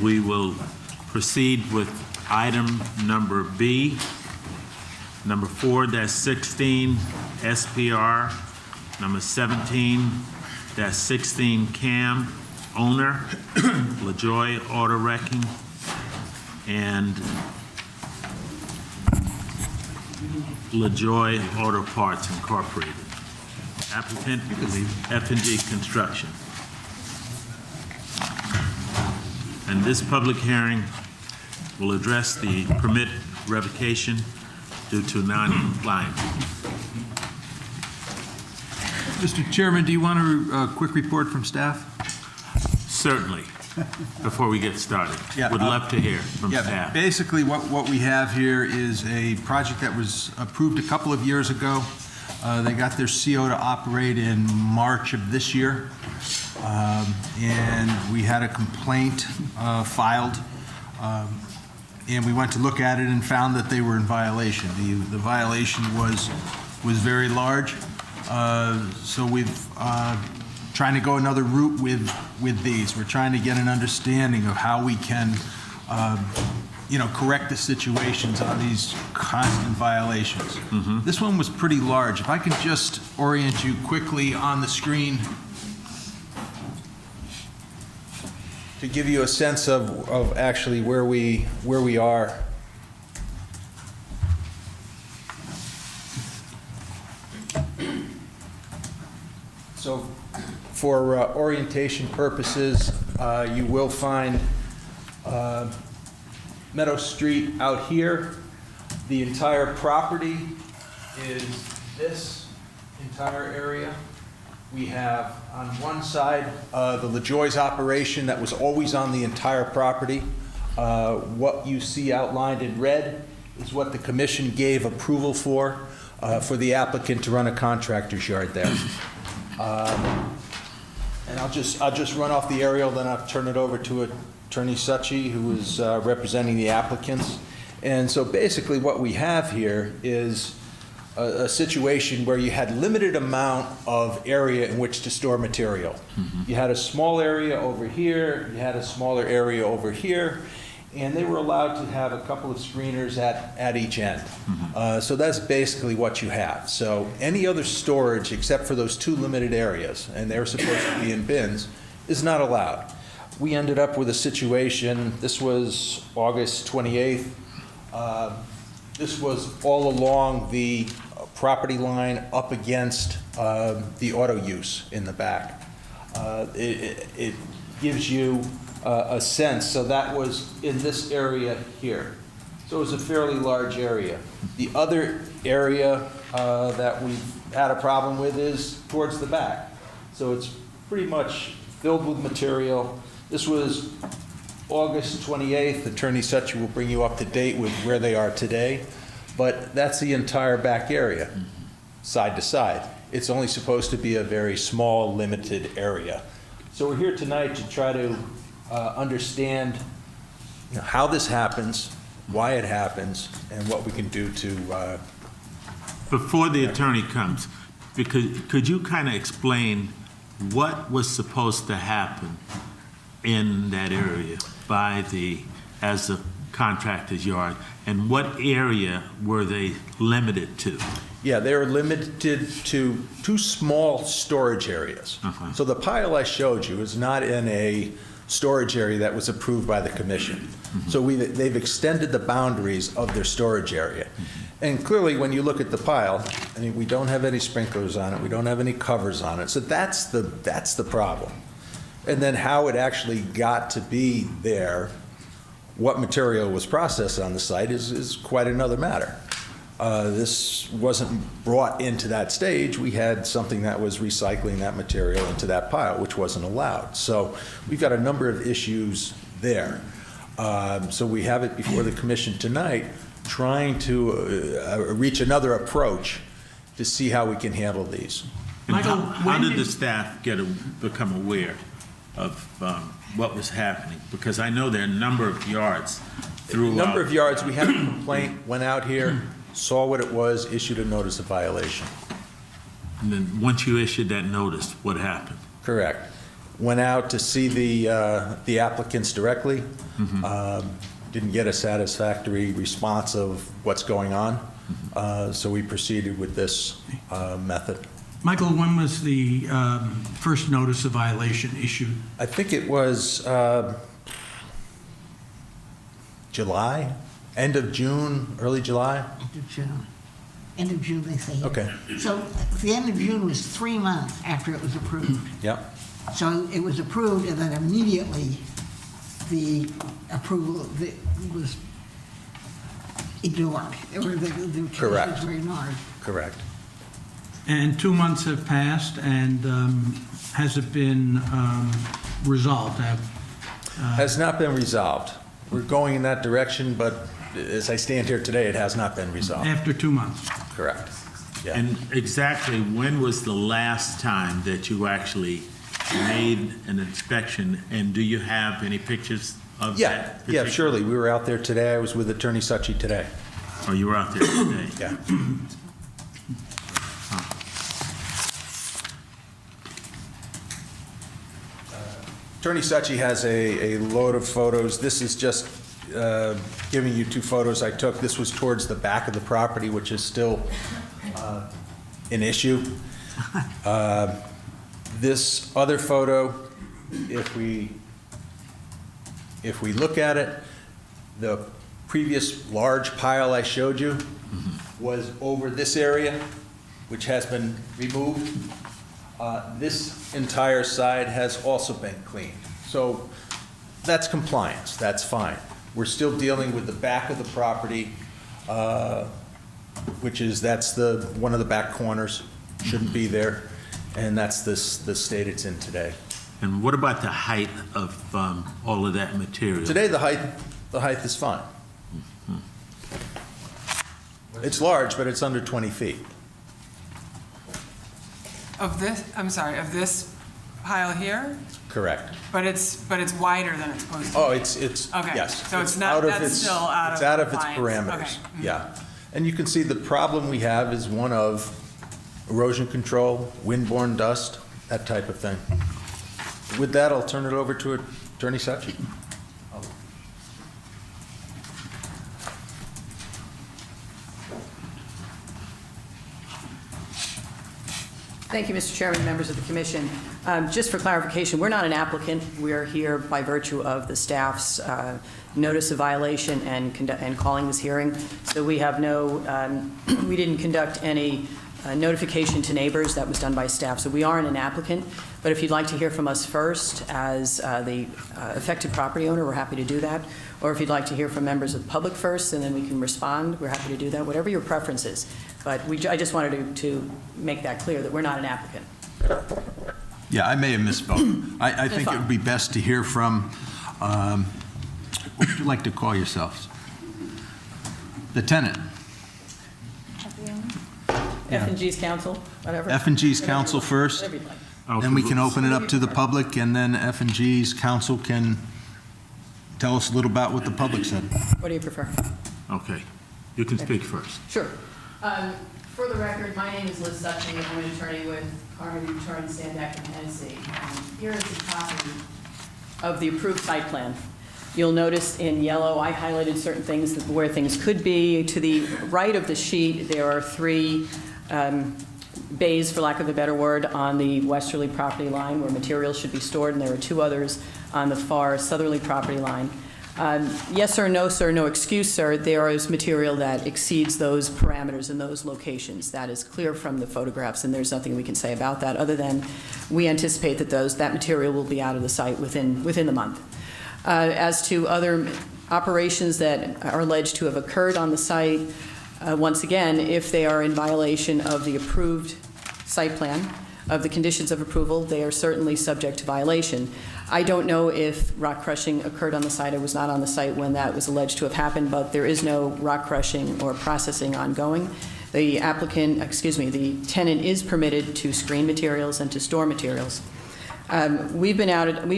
We will proceed with item number B, number 4-16 SPR, number 17-16 Comm, owner, LaJoy Auto Wrecking, and LaJoy Auto Parts Incorporated. Applicant, F&G Construction. And this public hearing will address the permit revocation due to non-compliance. Mr. Chairman, do you want a quick report from staff? Certainly, before we get started. Yeah, Would love to hear from staff. Basically what we have here is a project that was approved a couple of years ago. They got their CO to operate in March of this year. And we had a complaint filed. And we went to look at it and found that they were in violation. The violation was very large. So we've trying to go another route with these. We're trying to get an understanding of how we can, correct the situations on these constant violations. Mm-hmm. This one was pretty large. If I could just orient you quickly on the screen to give you a sense of actually where we are. So for orientation purposes, you will find Meadow Street out here. The entire property is this entire area. We have on one side the LaJoy's operation that was always on the entire property. What you see outlined in red is what the commission gave approval for the applicant to run a contractor's yard there. And I'll just run off the aerial, then I'll turn it over to Attorney Suchi, who is representing the applicants. And so basically what we have here is a situation where you had limited amount of area in which to store material. Mm-hmm. You had a small area over here, you had a smaller area over here, and they were allowed to have a couple of screeners at each end. Mm-hmm. So that's basically what you have. So any other storage except for those two limited areas, and they're supposed to be in bins, is not allowed. We ended up with a situation, this was August 28th. This was all along the property line up against the auto use in the back. It gives you a sense. So that was in this area here. So it was a fairly large area. The other area that we've had a problem with is towards the back. So it's pretty much filled with material. This was August 28th. Attorney Suchi will bring you up to date with where they are today. But that's the entire back area, side to side. It's only supposed to be a very small, limited area. So we're here tonight to try to understand how this happens, why it happens, and what we can do to... Before the attorney comes, could you kind of explain what was supposed to happen in that area as the contractor's yard, and what area were they limited to? Yeah, they were limited to two small storage areas. Uh-huh. So the pile I showed you is not in a storage area that was approved by the commission. Mm-hmm. So they've extended the boundaries of their storage area. Mm-hmm. And clearly, when you look at the pile, I mean, we don't have any sprinklers on it, we don't have any covers on it. So that's the problem. And then how it actually got to be there, what material was processed on the site is quite another matter. This wasn't brought into that stage. We had something that was recycling that material into that pile, which wasn't allowed. So we've got a number of issues there. So we have it before the commission tonight, trying to reach another approach to see how we can handle these. And Michael, how did the staff become aware of what was happening? Because I know there are a number of yards throughout. A number of yards. We had a complaint, went out here, saw what it was, issued a notice of violation. And then once you issued that notice, what happened? Correct. went out to see the applicants directly. Didn't get a satisfactory response of what's going on, so we proceeded with this method. Michael, when was the first notice of violation issued? I think it was July, end of June, early July. End of June. End of June, they say. Okay. So the end of June was 3 months after it was approved. Yep. So it was approved, and then immediately the approval was ignored. The Correct. conditions were ignored. Correct. And 2 months have passed, and has it been resolved? Has not been resolved. We're going in that direction, but as I stand here today, it has not been resolved. After 2 months? Correct. Yeah. And exactly when was the last time that you actually made an inspection? And do you have any pictures of Yeah, that? yeah, particular- surely. We were out there today. I was with Attorney Succi today. Oh, you were out there today? Yeah. Attorney Succi has a load of photos. This is just giving you 2 photos I took. This was towards the back of the property, which is still an issue. This other photo, if we look at it, the previous large pile I showed you was over this area, which has been removed. This entire side has also been cleaned. So that's compliance, that's fine. We're still dealing with the back of the property, that's one of the back corners, shouldn't be there, and that's the state it's in today. And what about the height of all of that material? Today, the height is fine. It's large, but it's under 20 feet. Of this, I'm sorry, of this pile here? Correct. But it's wider than it's supposed to be? Oh, it's Okay, yes. so it's not, that's still out of It's out of its compliance. parameters. Okay. Mhm. Yeah. And you can see the problem we have is one of erosion control, windborne dust, that type of thing. With that, I'll turn it over to Attorney Succi. Thank you, Mr. Chairman, members of the commission. Just for clarification, we're not an applicant. We are here by virtue of the staff's notice of violation and calling this hearing. So we have we didn't conduct any notification to neighbors. That was done by staff. So we aren't an applicant. But if you'd like to hear from us first as the affected property owner, we're happy to do that. Or if you'd like to hear from members of the public first, and then we can respond, we're happy to do that, whatever your preference is. But I just wanted to make that clear, that we're not an applicant. Yeah, I may have misspoke. I think it would be best to hear from, what would you like to call yourselves? The tenant. F&G's counsel, whatever. F&G's counsel first, Whatever you'd like. then we can open it up to the public, and then F&G's counsel can tell us a little about what the public said. What do you prefer? Okay, you can speak first. Sure. For the record, my name is Liz Succi. I'm an attorney with Carmody, Torrance, Sandak, and Hennessy. Here is a copy of the approved site plan. You'll notice in yellow, I highlighted certain things where things could be. To the right of the sheet, there are 3 bays, for lack of a better word, on the westerly property line where materials should be stored, and there are 2 others on the far southerly property line. Yes sir, no sir, no excuse sir, there is material that exceeds those parameters in those locations. That is clear from the photographs, and there's nothing we can say about that other than we anticipate that that material will be out of the site within the month. As to other operations that are alleged to have occurred on the site, once again, if they are in violation of the approved site plan, of the conditions of approval, they are certainly subject to violation. I don't know if rock crushing occurred on the site. I was not on the site when that was alleged to have happened, but there is no rock crushing or processing ongoing. The tenant is permitted to screen materials and to store materials. We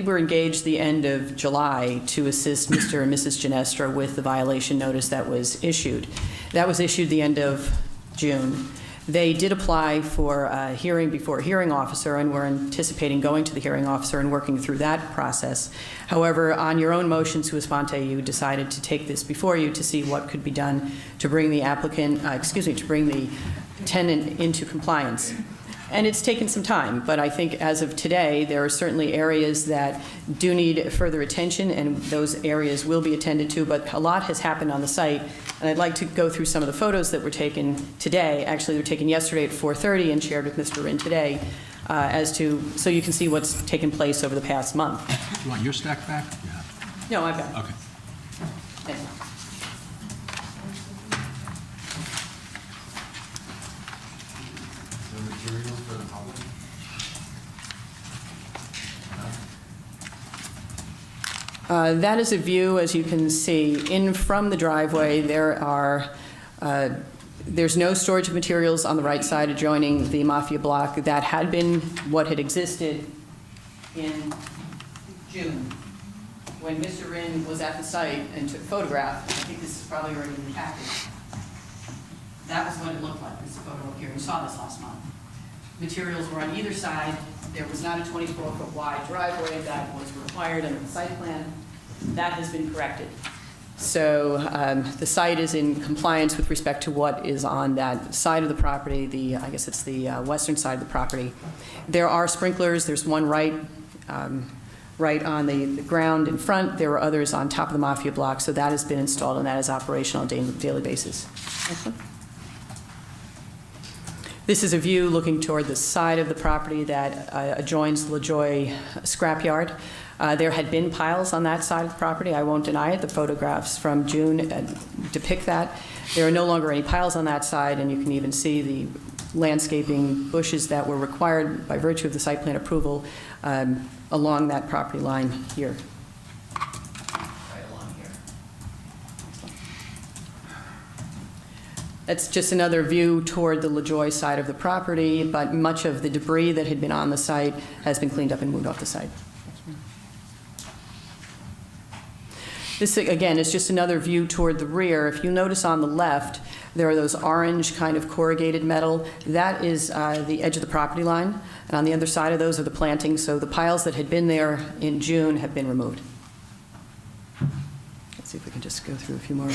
were engaged the end of July to assist Mr. and Mrs. Ginestra with the violation notice that was issued. That was issued the end of June. They did apply for a hearing before a hearing officer, and we're anticipating going to the hearing officer and working through that process. However, on your own motion, sua sponte, you decided to take this before you to see what could be done to bring the to bring the tenant into compliance. And it's taken some time, but I think as of today, there are certainly areas that do need further attention, and those areas will be attended to, but a lot has happened on the site. And I'd like to go through some of the photos that were taken today. Actually, they were taken yesterday at 4:30 and shared with Mr. Rinn today, so you can see what's taken place over the past month. Do you want your stack back? Yeah. No, I've got it. Okay. Thank you. That is a view, as you can see, in from the driveway. There's no storage of materials on the right side adjoining the Mafia block. That had been what had existed in June, when Mr. Rinn was at the site and took photographs. I think this is probably already in the package. That was what it looked like, this photo up here. You saw this last month. Materials were on either side. There was not a 24-foot wide driveway that was required under the site plan. That has been corrected. So the site is in compliance with respect to what is on that side of the property, I guess it's the western side of the property. There are sprinklers. There's one right on the ground in front. There are others on top of the Mafia block, so that has been installed and that is operational on a daily basis. Next one. This is a view looking toward the side of the property that adjoins LaJoy scrapyard. There had been piles on that side of the property. I won't deny it. The photographs from June depict that. There are no longer any piles on that side, and you can even see the landscaping bushes that were required by virtue of the site plan approval along that property line here. Right along here. That's just another view toward the LaJoy side of the property, but much of the debris that had been on the site has been cleaned up and moved off the site. This, again, is just another view toward the rear. If you notice on the left, there are those orange kind of corrugated metal. That is the edge of the property line. And on the other side of those are the plantings. So the piles that had been there in June have been removed. Let's see if we can just go through a few more.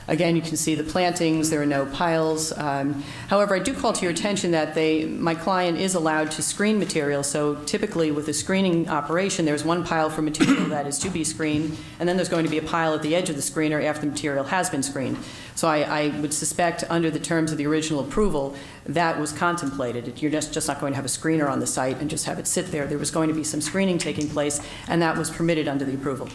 Again, you can see the plantings. There are no piles. However, I do call to your attention that my client is allowed to screen material. So typically with a screening operation, there's one pile for material that is to be screened, and then there's going to be a pile at the edge of the screener after the material has been screened. So I would suspect under the terms of the original approval, that was contemplated. You're just not going to have a screener on the site and just have it sit there. There was going to be some screening taking place, and that was permitted under the approval.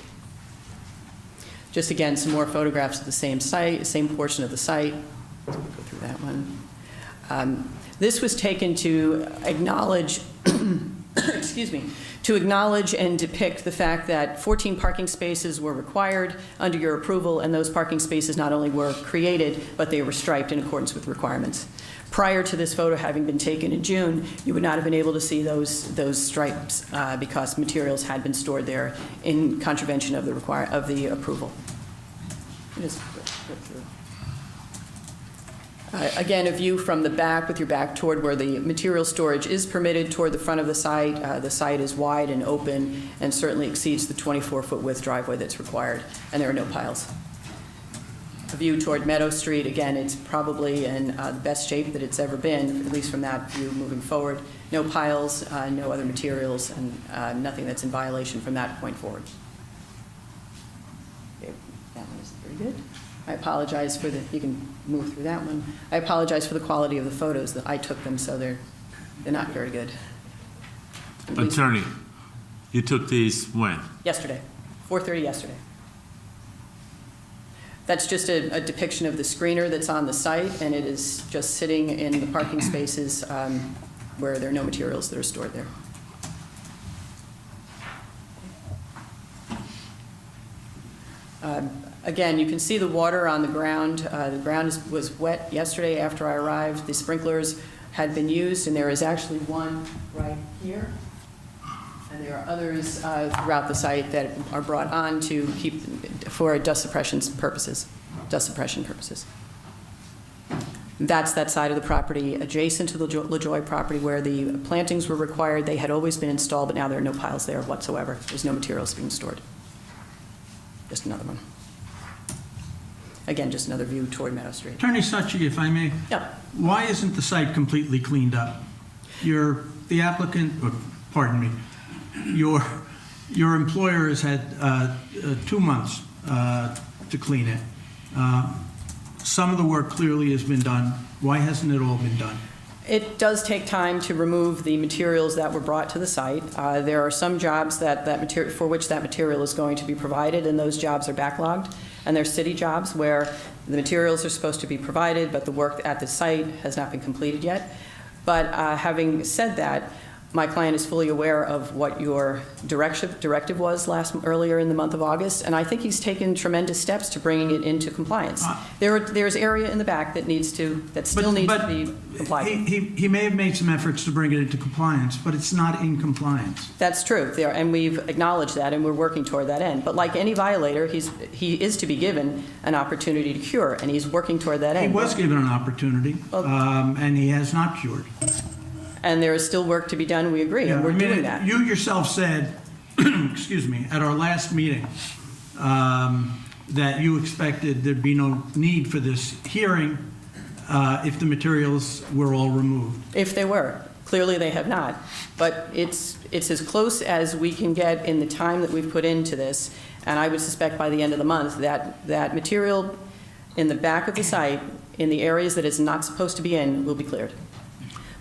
Just again, some more photographs of the same site, same portion of the site. So we'll go through that one. This was taken to acknowledge, excuse me, to acknowledge and depict the fact that 14 parking spaces were required under your approval, and those parking spaces not only were created, but they were striped in accordance with requirements. Prior to this photo having been taken in June, you would not have been able to see those stripes because materials had been stored there in contravention of the approval. Just go through. Again, a view from the back with your back toward where the material storage is permitted toward the front of the site. The site is wide and open and certainly exceeds the 24-foot width driveway that's required, and there are no piles. A view toward Meadow Street, again, it's probably in the best shape that it's ever been, at least from that view moving forward. No piles, no other materials, and nothing that's in violation from that point forward. Okay, that one is very good. I apologize for you can move through that one. I apologize for the quality of the photos that I took them, so they're not very good. Attorney, you took these when? Yesterday, 4:30 yesterday. That's just a depiction of the screener that's on the site, and it is just sitting in the parking spaces where there are no materials that are stored there. Again, you can see the water on the ground. The ground was wet yesterday after I arrived. The sprinklers had been used, and there is actually one right here. And there are others throughout the site that are brought on to keep for dust suppression purposes. That's that side of the property adjacent to the LaJoy property where the plantings were required. They had always been installed, but now there are no piles there whatsoever. There's no materials being stored. Just another one. Again, just another view toward Meadow Street. Attorney Succi, if I may. Yep. Why isn't the site completely cleaned up? The applicant, or, pardon me, your employer has had 2 months to clean it. Some of the work clearly has been done. Why hasn't it all been done? It does take time to remove the materials that were brought to the site. There are some jobs for which that material is going to be provided, and those jobs are backlogged. And there's city jobs where the materials are supposed to be provided, but the work at the site has not been completed yet. But having said that, my client is fully aware of what your directive was earlier in the month of August, and I think he's taken tremendous steps to bringing it into compliance. There's area in the back that still needs to be complied with. He may have made some efforts to bring it into compliance, but it's not in compliance. That's true, and we've acknowledged that, and we're working toward that end. But like any violator, he is to be given an opportunity to cure, and he's working toward that end. He was given an opportunity, and he has not cured. And there is still work to be done, we agree, and we're doing that. You yourself said, excuse me, at our last meeting, that you expected there'd be no need for this hearing if the materials were all removed. If they were. Clearly, they have not. But it's as close as we can get in the time that we've put into this, and I would suspect by the end of the month that material in the back of the site, in the areas that it's not supposed to be in, will be cleared.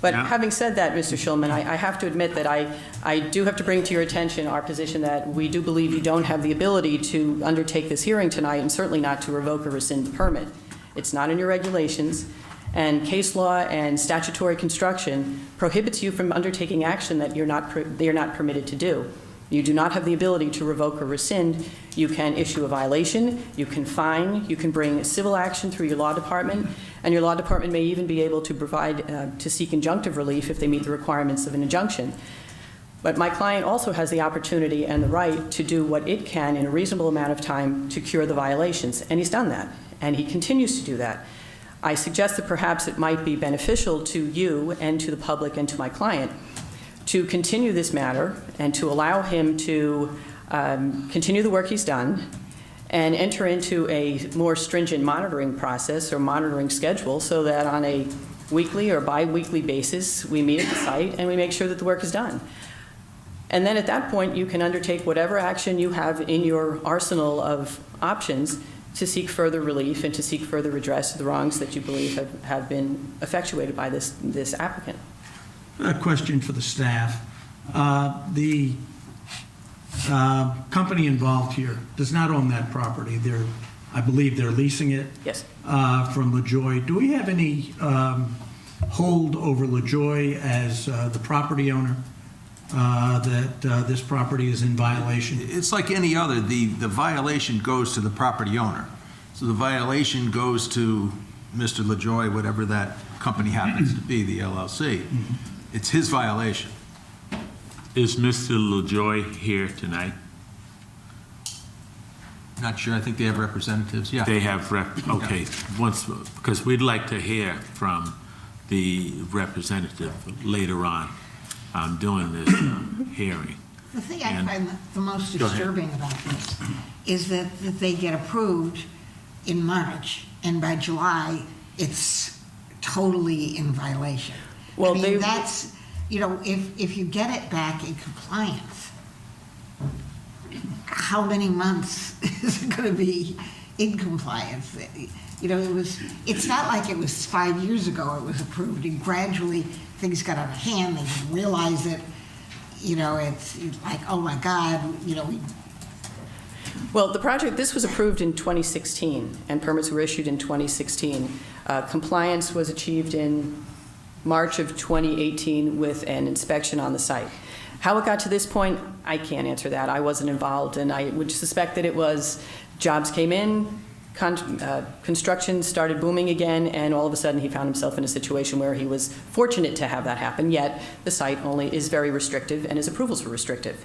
But having said that, Mr. Shulman, I have to admit that I do have to bring to your attention our position that we do believe you don't have the ability to undertake this hearing tonight, and certainly not to revoke or rescind the permit. It's not in your regulations, and case law and statutory construction prohibits you from undertaking action that you're not permitted to do. You do not have the ability to revoke or rescind. You can issue a violation, you can fine, you can bring civil action through your law department, and your law department may even be able to to seek injunctive relief if they meet the requirements of an injunction. But my client also has the opportunity and the right to do what it can in a reasonable amount of time to cure the violations, and he's done that, and he continues to do that. I suggest that perhaps it might be beneficial to you and to the public and to my client to continue this matter and to allow him to continue the work he's done and enter into a more stringent monitoring process or monitoring schedule so that on a weekly or bi-weekly basis we meet at the site and we make sure that the work is done. And then at that point you can undertake whatever action you have in your arsenal of options to seek further relief and to seek further redress of the wrongs that you believe have been effectuated by this applicant. A question for the staff. The company involved here does not own that property. I believe they're leasing it. Yes. From LaJoy. Do we have any hold over LaJoy as the property owner that this property is in violation? It's like any other. The violation goes to the property owner. So the violation goes to Mr. LaJoy, whatever that company happens to be, the LLC. Mm-hmm. It's his violation. Is Mr. LaJoy here tonight? Not sure. I think they have representatives. Yeah. They have okay. Because we'd like to hear from the representative later on during this hearing. The thing I find the most disturbing about this is that they get approved in March, and by July, it's totally in violation. Well, I mean, that's, if you get it back in compliance, how many months is it going to be in compliance? It's not like it was 5 years ago it was approved, and gradually things got out of hand. They didn't realize it. It's like, oh my God, Well, the project, this was approved in 2016, and permits were issued in 2016. Compliance was achieved in March of 2018 with an inspection on the site. How it got to this point, I can't answer that. I wasn't involved, and I would suspect that it was jobs came in, construction started booming again, and all of a sudden he found himself in a situation where he was fortunate to have that happen, yet the site only is very restrictive and his approvals were restrictive.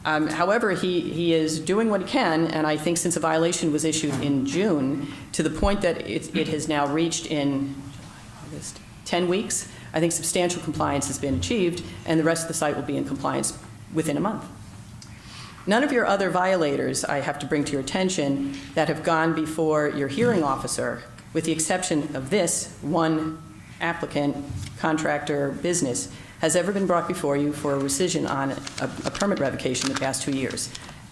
However, he is doing what he can, and I think since a violation was issued in June, to the point that it has now reached in August, 10 weeks, I think substantial compliance has been achieved, and the rest of the site will be in compliance within a month. None of your other violators, I have to bring to your attention, that have gone before your hearing officer, with the exception of this one applicant, contractor, business, has ever been brought before you for a rescission on a permit revocation in the past 2 years.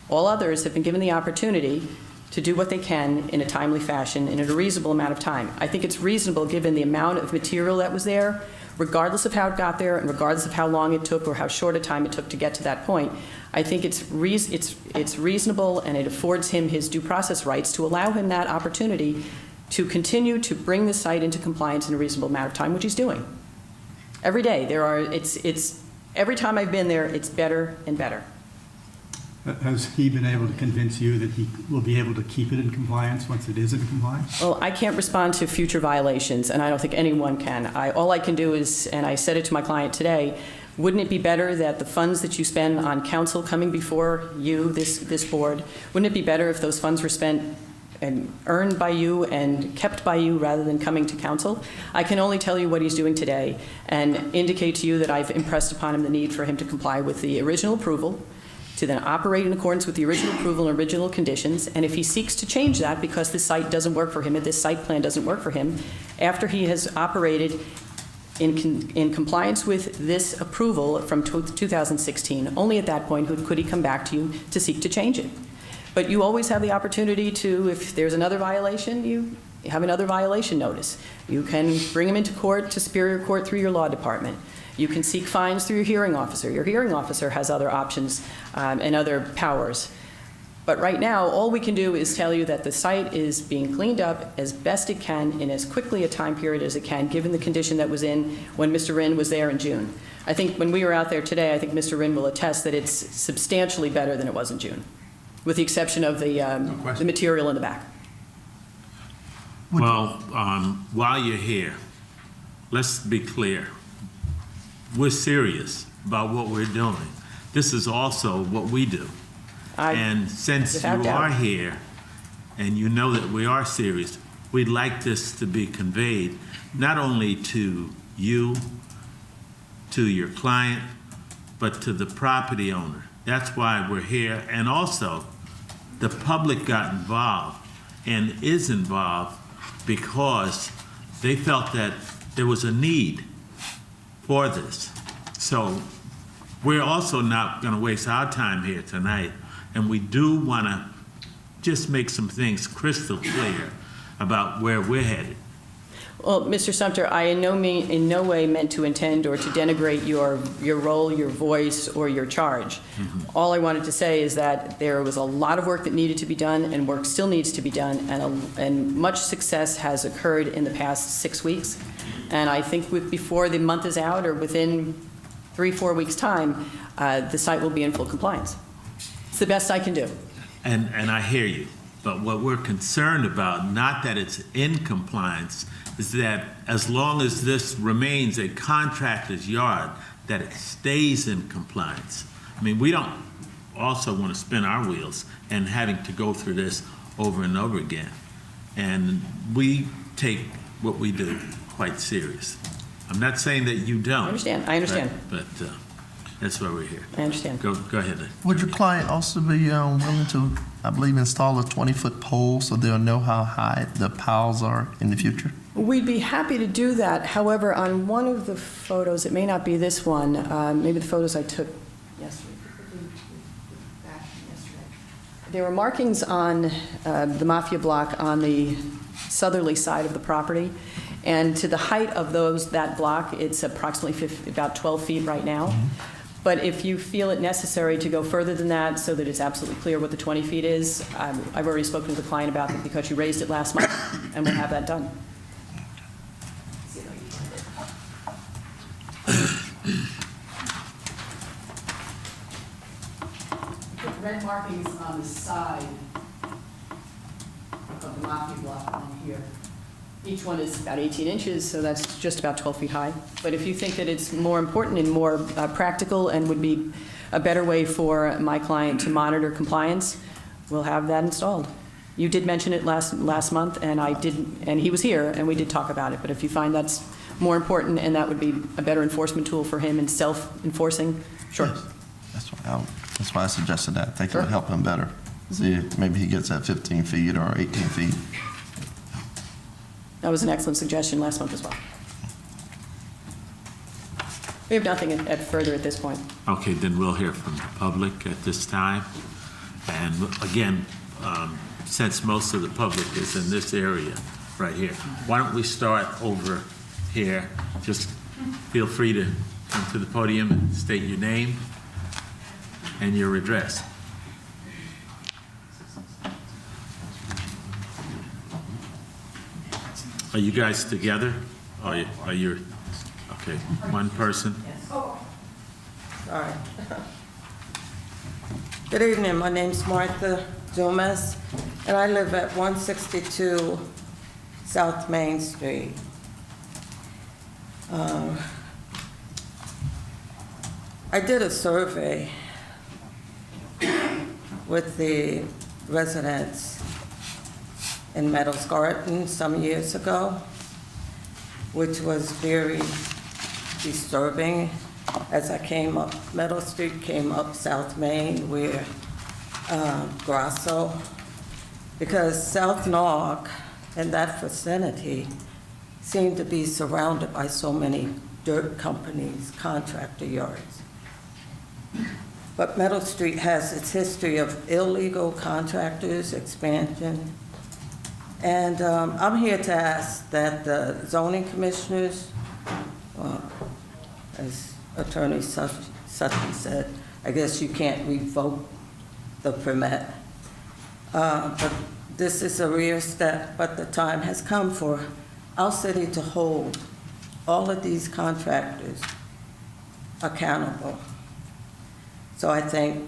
All others have been given the opportunity to do what they can in a timely fashion and in a reasonable amount of time. I think it's reasonable, given the amount of material that was there, regardless of how it got there and regardless of how long it took or how short a time it took to get to that point. I think it's reasonable, and it affords him his due process rights to allow him that opportunity to continue to bring the site into compliance in a reasonable amount of time, which he's doing. Every day, every time I've been there, it's better and better. Has he been able to convince you that he will be able to keep it in compliance once it is in compliance? Well, I can't respond to future violations, and I don't think anyone can. All I can do is, and I said it to my client today, wouldn't it be better that the funds that you spend on counsel coming before you, this board, wouldn't it be better if those funds were spent and earned by you and kept by you rather than coming to council? I can only tell you what he's doing today and indicate to you that I've impressed upon him the need for him to comply with the original approval, to then operate in accordance with the original approval and original conditions, and if he seeks to change that because this site doesn't work for him, if this site plan doesn't work for him, after he has operated in compliance with this approval from 2016, only at that point could he come back to you to seek to change it. But you always have the opportunity to, if there's another violation, you have another violation notice. You can bring him into court, to Superior Court through your law department. You can seek fines through your hearing officer. Your hearing officer has other options and other powers. But right now, all we can do is tell you that the site is being cleaned up as best it can in as quickly a time period as it can, given the condition that was in when Mr. Rinn was there in June. I think when we were out there today, I think Mr. Rinn will attest that it's substantially better than it was in June, with the exception of the material in the back. Well, while you're here, let's be clear. We're serious about what we're doing. This is also what we do. And since you are here and you know that we are serious, we'd like this to be conveyed not only to you, to your client, but to the property owner. That's why we're here. And also, the public got involved and is involved because they felt that there was a need for this. So we're also not going to waste our time here tonight, and we do want to just make some things crystal clear about where we're headed. Well, Mr. Sumter, I in no way meant to intend or to denigrate your role, your voice, or your charge. Mm-hmm. All I wanted to say is that there was a lot of work that needed to be done, and work still needs to be done, and much success has occurred in the past 6 weeks. And I think before the month is out, or within 3-4 weeks' time, the site will be in full compliance. It's the best I can do. And I hear you. But what we're concerned about, not that it's in compliance, is that as long as this remains a contractor's yard, that it stays in compliance. I mean, we don't also want to spin our wheels and having to go through this over and over again. And we take what we do quite serious. I'm not saying that you don't. I understand. But that's why we're here. I understand. Go ahead. Would your client also be willing to, I believe, install a 20-foot pole so they'll know how high the piles are in the future? We'd be happy to do that. However, on one of the photos, it may not be this one, maybe the photos I took yesterday. There were markings on the Mafia block on the southerly side of the property. And to the height of that block, it's approximately about 12 feet right now. Mm-hmm. But if you feel it necessary to go further than that so that it's absolutely clear what the 20 feet is, I've already spoken to the client about it because you raised it last month, and we'll have that done. Put red markings on the side of the Mafia block on here. Each one is about 18 inches, so that's just about 12 feet high. But if you think that it's more important and more practical and would be a better way for my client to monitor compliance, we'll have that installed. You did mention it last month, and he was here, and we did talk about it. But if you find that's more important, and that would be a better enforcement tool for him in self-enforcing, sure. Yes. That's why I suggested that. I think it Sure. would help him better. See if maybe he gets at 15 feet or 18 feet. That was an excellent suggestion last month as well. We have nothing further at this point. Okay, then we'll hear from the public at this time. And again, since most of the public is in this area right here, why don't we start over here? Just feel free to come to the podium and state your name and your address. Are you guys together? Are you, okay, one person? Sorry. Good evening, my name's Martha Dumas, and I live at 162 South Main Street. I did a survey with the residents in Meadows Garden some years ago, which was very disturbing. As I came up Meadow Street, came up South Main, where Grasso, because South Norwalk and that vicinity seemed to be surrounded by so many dirt companies, contractor yards. But Meadow Street has its history of illegal contractors, expansion. And I'm here to ask that the zoning commissioners, as Attorney Sutton said, I guess you can't revoke the permit. But this is a real step, but the time has come for our city to hold all of these contractors accountable. So I thank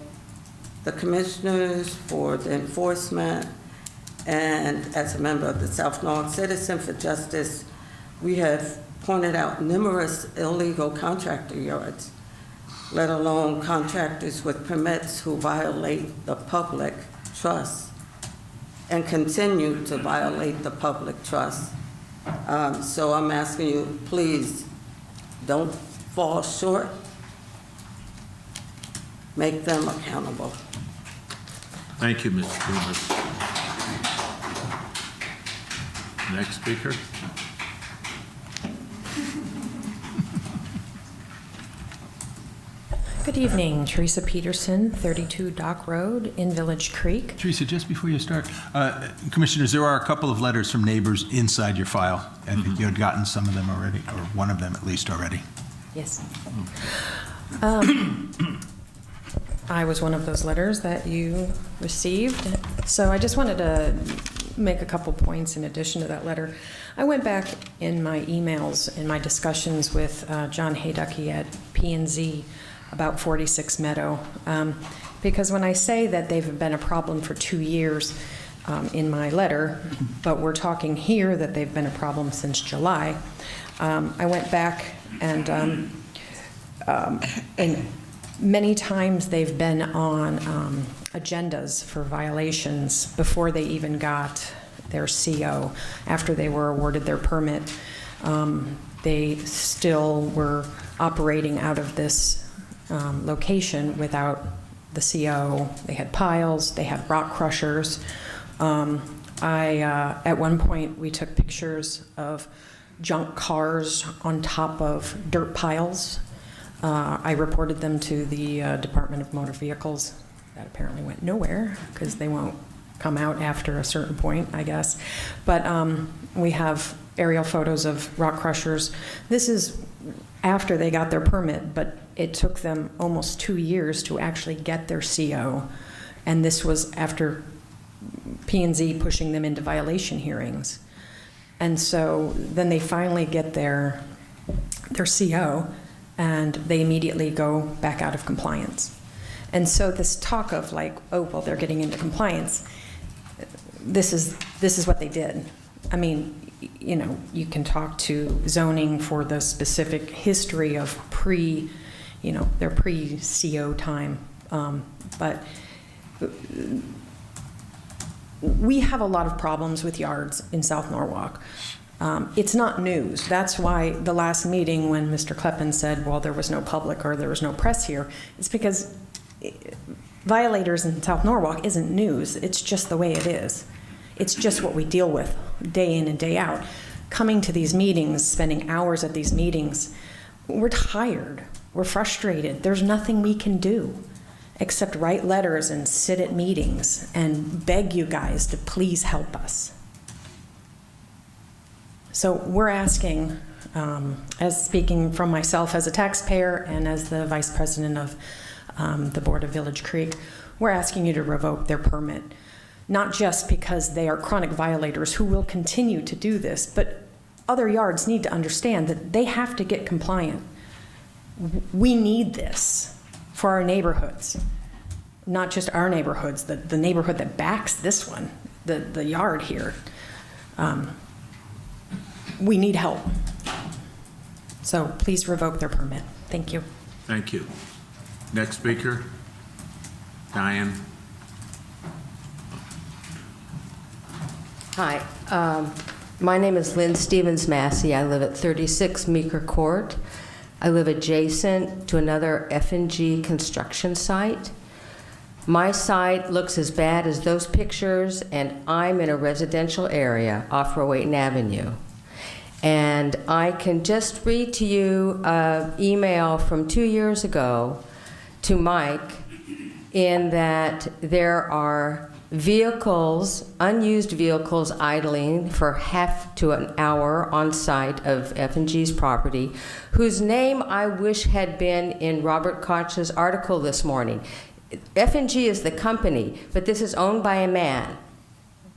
the commissioners for the enforcement, and as a member of the South Norwalk Citizen for Justice, we have pointed out numerous illegal contractor yards, let alone contractors with permits who violate the public trust and continue to violate the public trust. So I'm asking you, please, don't fall short. Make them accountable. Thank you, Mr. Dumas. Next speaker. Good evening, Teresa Peterson, 32 Dock Road in Village Creek. Teresa, just before you start, Commissioners, there are a couple of letters from neighbors inside your file. I think you had gotten some of them already, or one of them at least already. Yes. I was one of those letters that you received. So I just wanted to make a couple points in addition to that letter. I went back in my emails, in my discussions with John Hayducky at P&Z about 46 Meadow, because when I say that they've been a problem for 2 years in my letter, but we're talking here that they've been a problem since July, I went back and many times they've been on agendas for violations before they even got their CO. After they were awarded their permit, they still were operating out of this location without the CO. They had piles, they had rock crushers. At one point, we took pictures of junk cars on top of dirt piles. I reported them to the Department of Motor Vehicles. That apparently went nowhere because they won't come out after a certain point, I guess. But we have aerial photos of rock crushers. This is after they got their permit, but it took them almost 2 years to actually get their CO. And this was after P&Z pushing them into violation hearings. And so then they finally get their CO, and they immediately go back out of compliance. And so this talk of like, oh, well, they're getting into compliance, this is what they did. I mean, you know, you can talk to zoning for the specific history of their pre-CO time, but we have a lot of problems with yards in South Norwalk. It's not news. That's why the last meeting when Mr. Kleppen said, well, there was no public or there was no press here, it's because violators in South Norwalk isn't news. It's just the way it is. It's just what we deal with day in and day out. Coming to these meetings, spending hours at these meetings, we're tired. We're frustrated. There's nothing we can do except write letters and sit at meetings and beg you guys to please help us. So we're asking, as speaking from myself as a taxpayer and as the vice president of the Board of Village Creek, we're asking you to revoke their permit, not just because they are chronic violators who will continue to do this, but other yards need to understand that they have to get compliant. We need this for our neighborhoods, not just our neighborhoods, the neighborhood that backs this one, the yard here. We need help. So please revoke their permit. Thank you. Thank you. Next speaker, Diane. Hi, my name is Lynn Stevens Massey. I live at 36 Meeker Court. I live adjacent to another F&G construction site. My site looks as bad as those pictures, and I'm in a residential area off Rowayton Avenue. And I can just read to you an email from 2 years ago to Mike in that there are vehicles, unused vehicles idling for half to an hour on site of F&G's property, whose name I wish had been in Robert Koch's article this morning. F&G is the company, but this is owned by a man,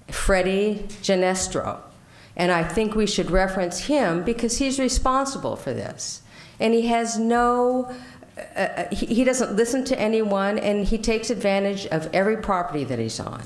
Freddie Genestro. And I think we should reference him because he's responsible for this. And he has he doesn't listen to anyone, and he takes advantage of every property that he's on.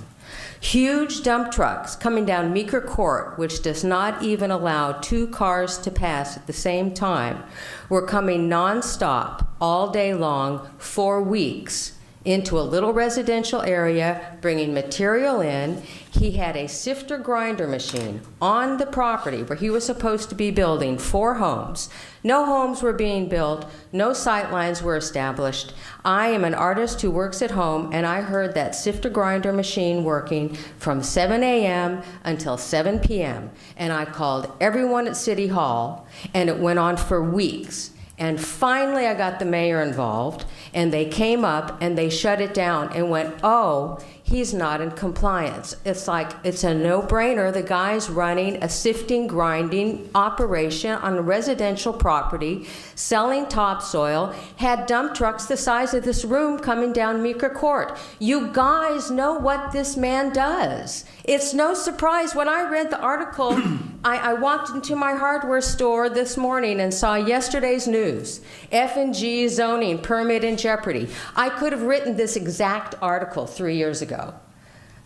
Huge dump trucks coming down Meeker Court, which does not even allow 2 cars to pass at the same time, were coming nonstop all day long for weeks into a little residential area, bringing material in. He had a sifter grinder machine on the property where he was supposed to be building 4 homes. No homes were being built, no sight lines were established. I am an artist who works at home, and I heard that sifter grinder machine working from 7 a.m. until 7 p.m. And I called everyone at City Hall, and it went on for weeks. And finally, I got the mayor involved, and they came up and they shut it down and went, oh, he's not in compliance. It's like, it's a no-brainer. The guy's running a sifting, grinding operation on a residential property, selling topsoil, had dump trucks the size of this room coming down Meeker Court. You guys know what this man does. It's no surprise. When I read the article, I walked into my hardware store this morning and saw yesterday's news, F&G zoning permit in jeopardy. I could have written this exact article 3 years ago.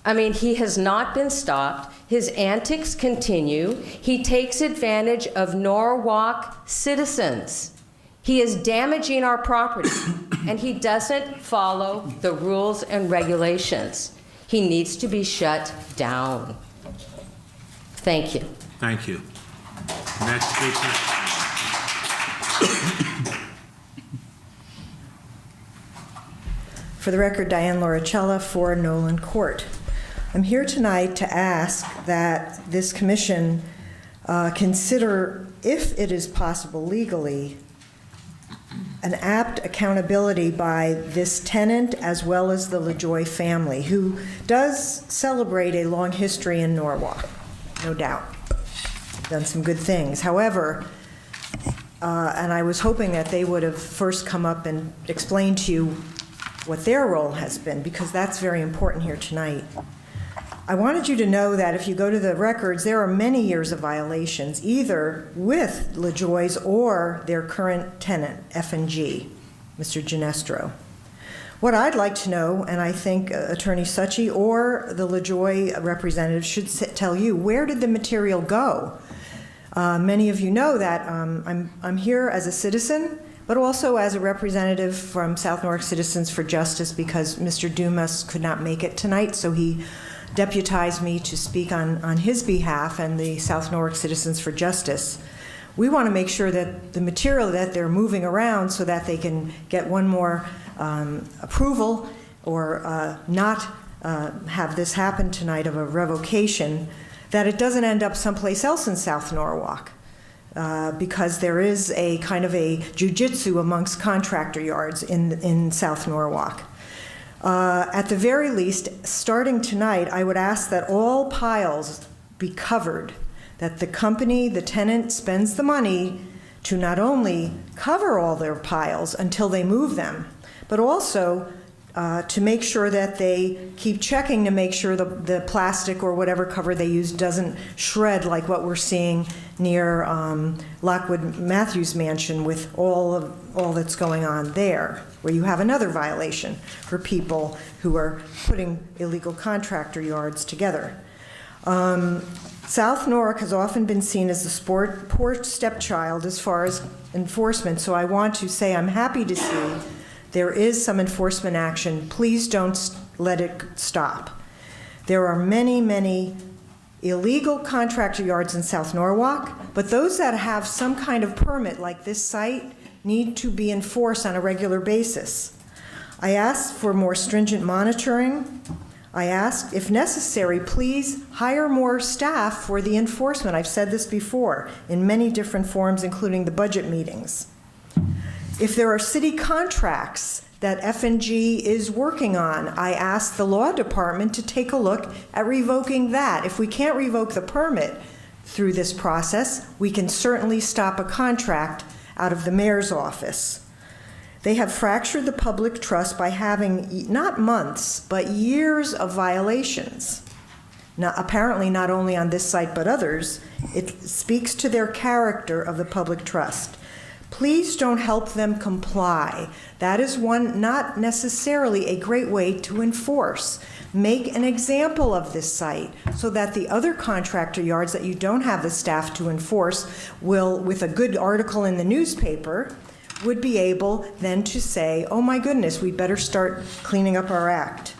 I mean, he has not been stopped. His antics continue. He takes advantage of Norwalk citizens. He is damaging our property, and he doesn't follow the rules and regulations. He needs to be shut down. Thank you. Thank you. Next speaker. For the record, Diane Lauricella for Nolan Court. I'm here tonight to ask that this commission consider, if it is possible legally, an apt accountability by this tenant as well as the LaJoy family, who does celebrate a long history in Norwalk, no doubt. Done some good things. However, and I was hoping that they would have first come up and explained to you what their role has been, because that's very important here tonight. I wanted you to know that if you go to the records, there are many years of violations, either with LaJoy's or their current tenant, F&G, Mr. Genestro. What I'd like to know, and I think Attorney Succi or the LaJoy representative should tell you, where did the material go? Many of you know that I'm here as a citizen, but also as a representative from South Norwalk Citizens for Justice, because Mr. Dumas could not make it tonight, so he deputized me to speak on his behalf and the South Norwalk Citizens for Justice. We want to make sure that the material that they're moving around so that they can get one more approval or not have this happen tonight of a revocation, that it doesn't end up someplace else in South Norwalk. Because there is a kind of a jujitsu amongst contractor yards in South Norwalk. At the very least, starting tonight, I would ask that all piles be covered, that the company, the tenant, spends the money to not only cover all their piles until they move them, but also to make sure that they keep checking to make sure the plastic or whatever cover they use doesn't shred like what we're seeing near Lockwood Matthews Mansion with all that's going on there, where you have another violation for people who are putting illegal contractor yards together. South Norwalk has often been seen as the poor stepchild as far as enforcement, so I want to say I'm happy to see there is some enforcement action. Please don't let it stop. There are many, many illegal contractor yards in South Norwalk, but those that have some kind of permit, like this site, need to be enforced on a regular basis. I asked for more stringent monitoring. I asked, if necessary, please hire more staff for the enforcement. I've said this before in many different forums, including the budget meetings. If there are city contracts that F&G is working on, I asked the law department to take a look at revoking that. If we can't revoke the permit through this process, we can certainly stop a contract out of the mayor's office. They have fractured the public trust by having not months, but years of violations. Now, apparently not only on this site, but others. It speaks to their character of the public trust. Please don't help them comply. That is not necessarily a great way to enforce. Make an example of this site so that the other contractor yards that you don't have the staff to enforce will, with a good article in the newspaper, would be able then to say, oh my goodness, we better start cleaning up our act.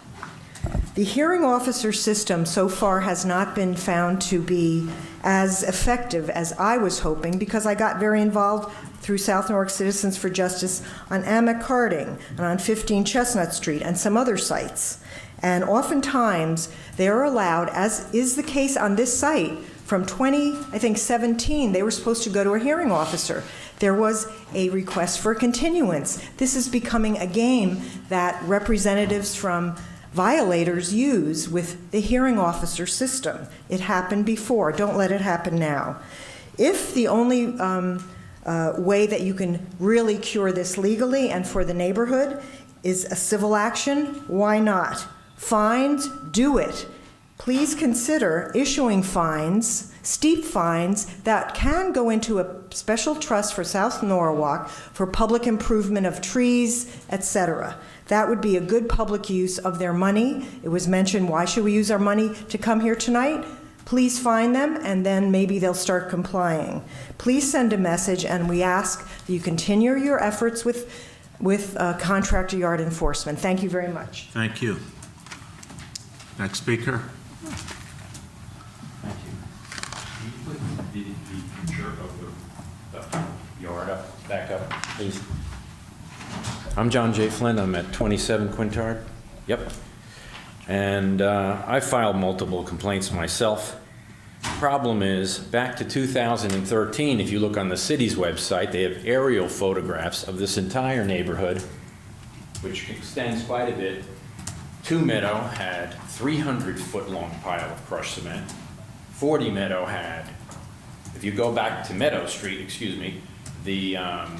The hearing officer system so far has not been found to be as effective as I was hoping, because I got very involved through South Norwalk Citizens for Justice on Amick Harding and on 15 Chestnut Street and some other sites. And oftentimes they are allowed, as is the case on this site, from 2017, they were supposed to go to a hearing officer. There was a request for a continuance. This is becoming a game that representatives from violators use with the hearing officer system. It happened before. Don't let it happen now. If the only way that you can really cure this legally and for the neighborhood is a civil action, why not? Fines, do it. Please consider issuing fines, steep fines, that can go into a special trust for South Norwalk for public improvement of trees, etc. That would be a good public use of their money. It was mentioned, why should we use our money to come here tonight? Please find them, and then maybe they'll start complying. Please send a message, and we ask that you continue your efforts with contractor yard enforcement. Thank you very much. Thank you. Next speaker. Thank you. Can you put the picture of the yard back up, please? I'm John J. Flynn. I'm at 27 Quintard. Yep. And I filed multiple complaints myself. Problem is, back to 2013, if you look on the city's website, they have aerial photographs of this entire neighborhood, which extends quite a bit. Two Meadow had 300-foot-long pile of crushed cement. 40 Meadow had, if you go back to Meadow Street, excuse me, the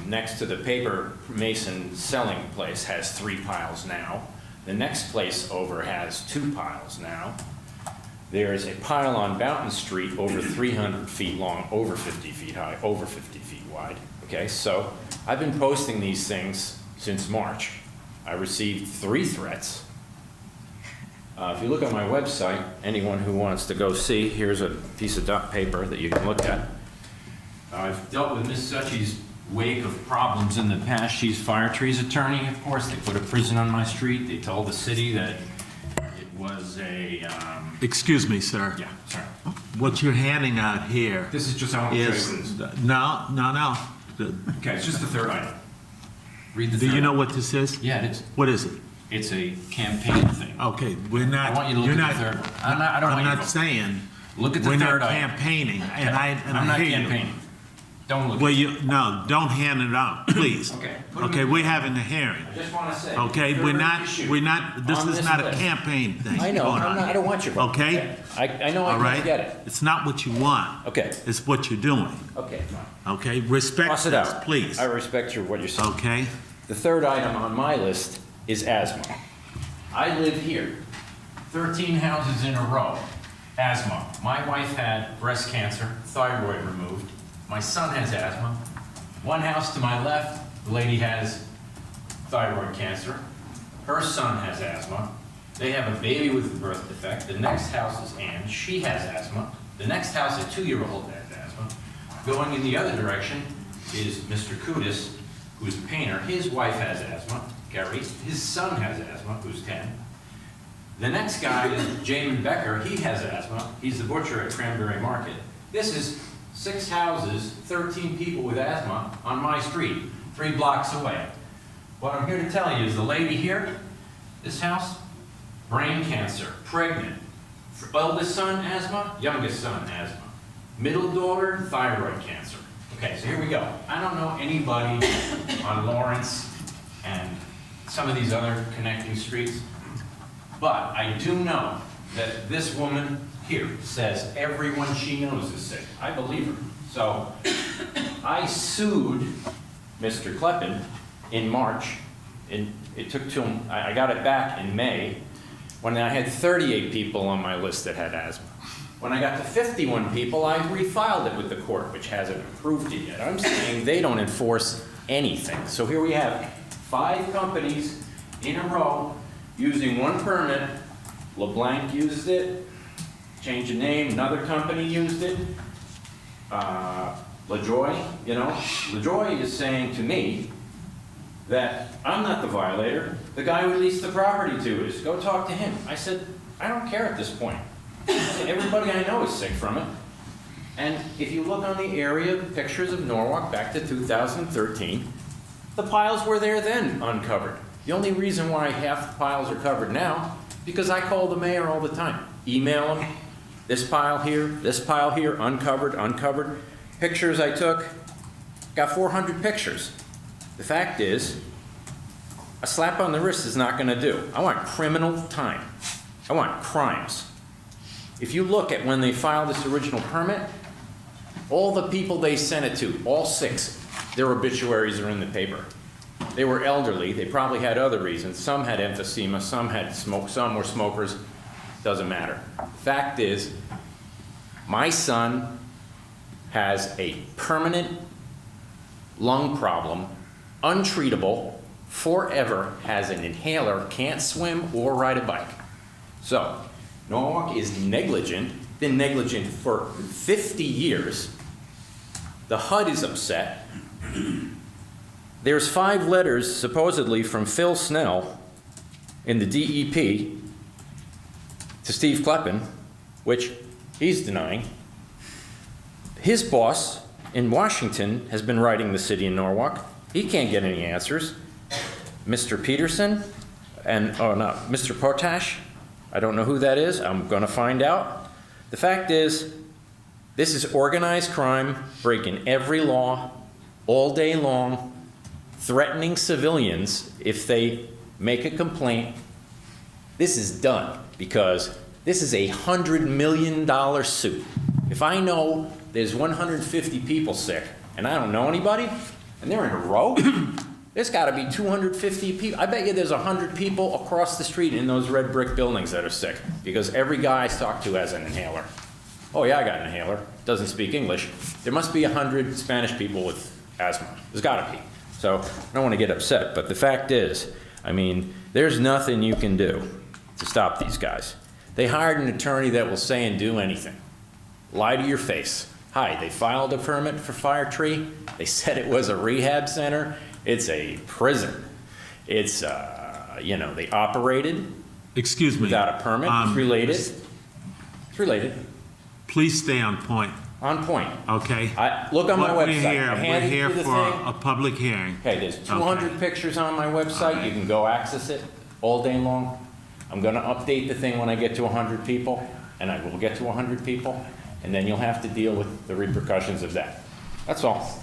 next to the paper mason selling place has 3 piles now. The next place over has 2 piles now. There is a pile on Boughton Street over 300 feet long, over 50 feet high, over 50 feet wide. Okay, so I've been posting these things since March. I received 3 threats. If you look at my website, anyone who wants to go see, here's a piece of duct paper that you can look at. I've dealt with Ms. Suchi's wake of problems in the past. She's fire trees attorney, of course. They put a prison on my street. They told the city that it was a, Excuse me, sir. yeah, sorry. What you're handing out here This is just how I'm is, this. no. Okay, it's just the third item. Read the Do third you know item. what this is? Yeah, it is. What is it? It's a campaign thing. Okay, we're not. I want you to look you're at the not- third. I don't want you to I'm not vote. saying. Look at the we're third not item. campaigning, and Okay. I I'm not hear you. campaigning. Don't look Well, at it. don't hand it out, please. Okay. Okay, we're having a hearing. I just want to say. Okay, the we're third not, issue this on is this not a list. campaign thing. I know, going on. I don't want your vote. Okay? I know I All can't right? get it. It's not what you want. Okay. It's what you're doing. Okay, fine. Okay? Respect Cross it us, out. please. I respect what you're saying. Okay? The third item on my list is asthma. I live here, 13 houses in a row, asthma. My wife had breast cancer, thyroid removed. My son has asthma. One house to my left, the lady has thyroid cancer. Her son has asthma. They have a baby with a birth defect. The next house is Ann. She has asthma. The next house, a 2-year-old has asthma. Going in the other direction is Mr. Kudis, who's a painter. His wife has asthma, Gary. His son has asthma, who's 10. The next guy is Jamin Becker. He has asthma. He's the butcher at Cranberry Market. This is 6 houses, 13 people with asthma on my street, 3 blocks away. What I'm here to tell you is the lady here, this house, brain cancer, pregnant. Eldest son, asthma. Youngest son, asthma. Middle daughter, thyroid cancer. Okay, so here we go. I don't know anybody on Lawrence and some of these other connecting streets, but I do know that this woman here says everyone she knows is sick. I believe her. So I sued Mr. Kleppen in March. It took till I got it back in May when I had 38 people on my list that had asthma. When I got to 51 people, I refiled it with the court, which hasn't approved it yet. I'm saying they don't enforce anything. So here we have 5 companies in a row using one permit. LeBlanc used it, changed the name, another company used it. LaJoy, LaJoy is saying to me that I'm not the violator. The guy we leased the property to is. Go talk to him. I said, I don't care at this point. Everybody I know is sick from it. And if you look on the area pictures of Norwalk back to 2013, the piles were there then uncovered. The only reason why half the piles are covered now, because I call the mayor all the time. Email him, this pile here, uncovered. Pictures I took, got 400 pictures. The fact is, a slap on the wrist is not gonna do. I want criminal time. I want crimes. If you look at when they filed this original permit, all the people they sent it to, all 6, their obituaries are in the paper. They were elderly, they probably had other reasons. Some had emphysema, some had smoke, some were smokers, doesn't matter. Fact is, my son has a permanent lung problem, untreatable, forever, has an inhaler, can't swim or ride a bike. So, Norwalk is negligent, been negligent for 50 years. The HUD is upset. There's 5 letters supposedly from Phil Snell in the DEP to Steve Kleppen, which he's denying. His boss in Washington has been writing the city of Norwalk. He can't get any answers. Mr. Peterson Mr. Potash, I don't know who that is. I'm going to find out. The fact is, this is organized crime, breaking every law all day long, threatening civilians if they make a complaint. This is done because this is a $100 million suit. If I know there's 150 people sick and I don't know anybody and they're in a row, there's got to be 250 people. I bet you there's 100 people across the street in those red brick buildings that are sick because every guy I talk to has an inhaler. Oh yeah, I got an inhaler. Doesn't speak English. There must be 100 Spanish people with asthma. There's got to be. So I don't want to get upset, but the fact is, I mean, there's nothing you can do to stop these guys. They hired an attorney that will say and do anything. Lie to your face. Hi, they filed a permit for Fire Tree. They said it was a rehab center. It's a prison. It's, they operated. Excuse me. without a permit. It's related. It's related. Please stay on point, On point. okay? Look on my What website. I We're handed here you the for thing. a public hearing. Okay, there's 200 Okay. pictures on my website. You can go access it all day long. I'm going to update the thing when I get to 100 people, and I will get to 100 people, and then you'll have to deal with the repercussions of that. That's all.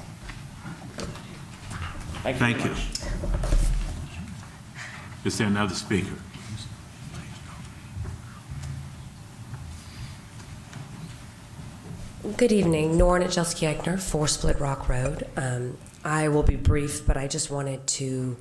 Thank you. Thank you. Is there another speaker? Good evening, Nora Nijelski-Eichner, 4 Split Rock Road. I will be brief, but I just wanted to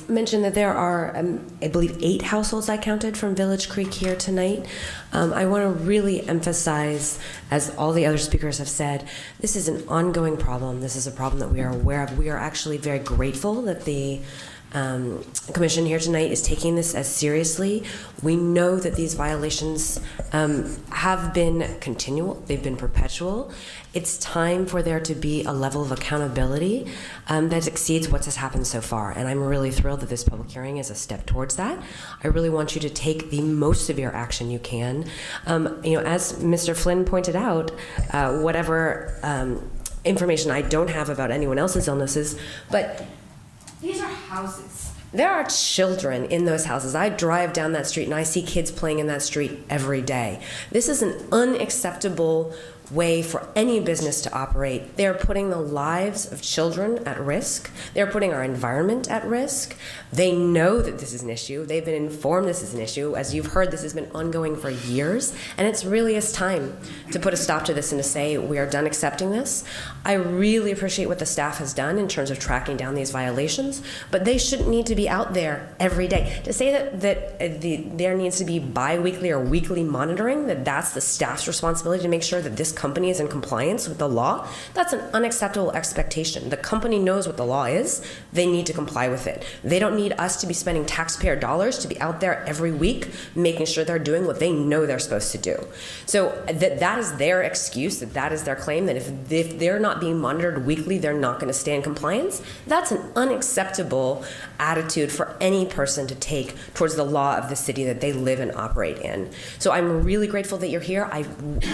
mention that there are, I believe, 8 households I counted from Village Creek here tonight. I want to really emphasize, as all the other speakers have said, this is an ongoing problem. This is a problem that we are aware of. We are actually very grateful that the Commission here tonight is taking this as seriously. We know that these violations have been continual, they've been perpetual. It's time for there to be a level of accountability that exceeds what has happened so far, and I'm really thrilled that this public hearing is a step towards that. I really want you to take the most severe action you can. As Mr. Flynn pointed out, whatever information I don't have about anyone else's illnesses, but these are houses. There are children in those houses. I drive down that street and I see kids playing in that street every day. This is an unacceptable way for any business to operate. They're putting the lives of children at risk. They're putting our environment at risk. They know that this is an issue. They've been informed this is an issue. As you've heard, this has been ongoing for years, and it's really is time to put a stop to this and to say we are done accepting this. I really appreciate what the staff has done in terms of tracking down these violations, but they shouldn't need to be out there every day. To say that there needs to be bi-weekly or weekly monitoring, that's the staff's responsibility to make sure that this company is in compliance with the law, that's an unacceptable expectation. The company knows what the law is. They need to comply with it. They don't need us to be spending taxpayer dollars to be out there every week making sure they're doing what they know they're supposed to do. So that is their excuse, that is their claim, that if they're not being monitored weekly, they're not going to stay in compliance. That's an unacceptable attitude for any person to take towards the law of the city that they live and operate in. So I'm really grateful that you're here. I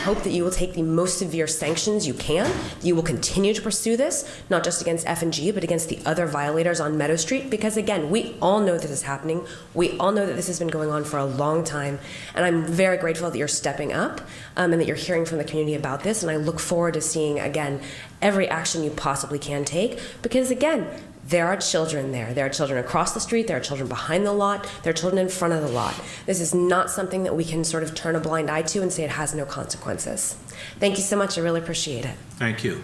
hope that you will take the most severe sanctions you can. You will continue to pursue this, not just against F&G, but against the other violators on Meadow Street, because again, we all know this is happening. We all know that this has been going on for a long time, and I'm very grateful that you're stepping up and that you're hearing from the community about this, and I look forward to seeing, again, every action you possibly can take, because again, there are children there. There are children across the street. There are children behind the lot. There are children in front of the lot. This is not something that we can sort of turn a blind eye to and say it has no consequences. Thank you so much. I really appreciate it. Thank you.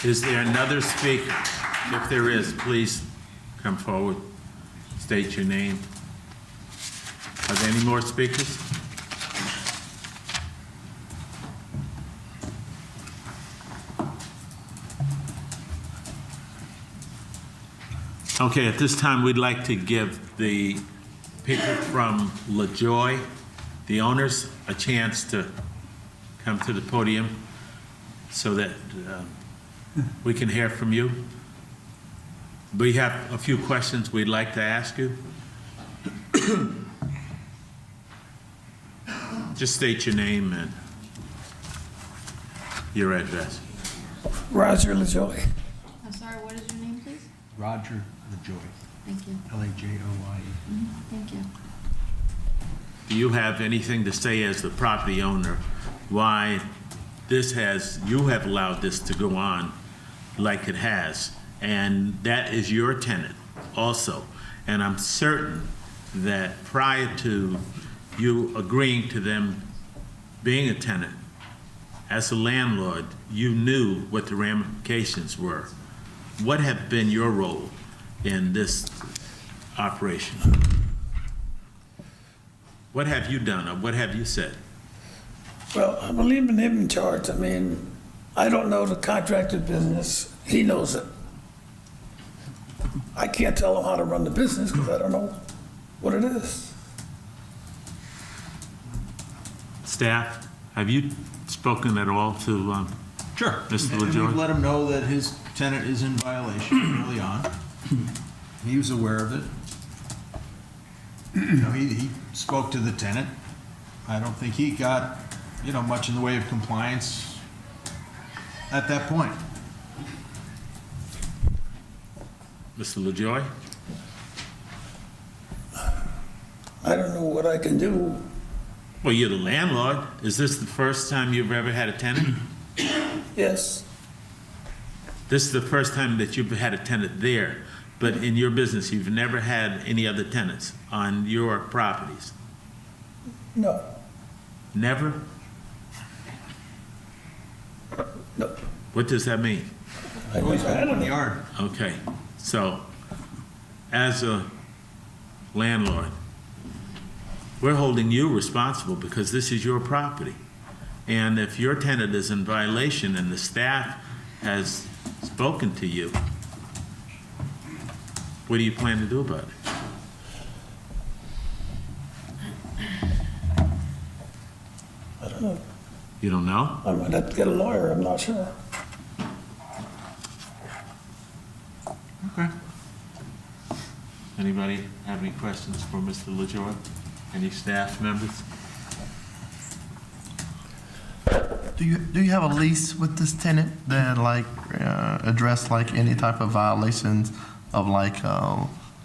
Is there another speaker? If there is, please come forward, state your name. Are there any more speakers? Okay, at this time, we'd like to give the people from LaJoy, the owners, a chance to come to the podium so that we can hear from you. We have a few questions we'd like to ask you. Just state your name and your address. Roger LaJoy. I'm sorry, what is your name, please? Roger LaJoy. Thank you. L-A-J-O-Y-E. Thank you. Do you have anything to say as the property owner why you have allowed this to go on like it has? And that is your tenant also. And I'm certain that prior to you agreeing to them being a tenant, as a landlord, you knew what the ramifications were. What have been your role in this operation? What have you done or what have you said? Well, I'm leaving him in charge. I mean, I don't know the contractor business. He knows it. I can't tell him how to run the business because I don't know what it is. Staff, have you spoken at all to Sure. Mr. And LaJoy? we've let him know that his tenant is in violation early on. He was aware of it. He spoke to the tenant. I don't think he got, much in the way of compliance at that point. Mr. LaJoy? I don't know what I can do. Well, you're the landlord. Is this the first time you've ever had a tenant? Yes, This is the first time that you've had a tenant there, but in your business, you've never had any other tenants on your properties? no, Never? no. What does that mean? I never had any. Yard. Okay, so as a landlord, we're holding you responsible because this is your property. And if your tenant is in violation and the staff has spoken to you, what do you plan to do about it? I don't know. You don't know? I might have to get a lawyer, I'm not sure. Okay. Anybody have any questions for Mr. LaJoy? Any staff members? Do you have a lease with this tenant that address any type of violations of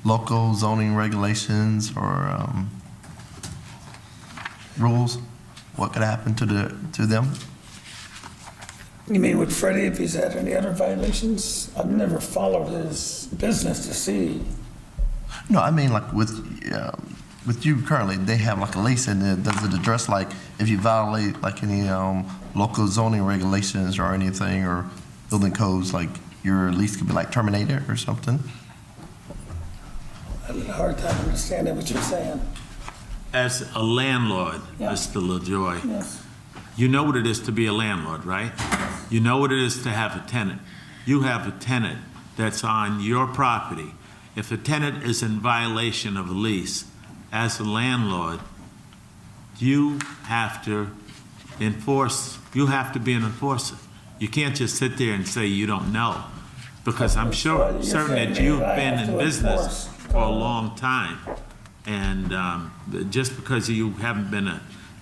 local zoning regulations or rules? What could happen to them? You mean with Freddie, if he's had any other violations? I've never followed his business to see. No, I mean with you currently, they have a lease, and does it address if you violate any local zoning regulations or anything or building codes, your lease could be terminated or something? I'm having a hard time understanding what you're saying. As a landlord, Yeah. Mr. LaJoy, Yes, you know what it is to be a landlord, right? You know what it is to have a tenant. You have a tenant that's on your property. If a tenant is in violation of a lease, as a landlord, you have to be an enforcer. You can't just sit there and say you don't know, because I'm certain that you've been in business for a long time. And just because you haven't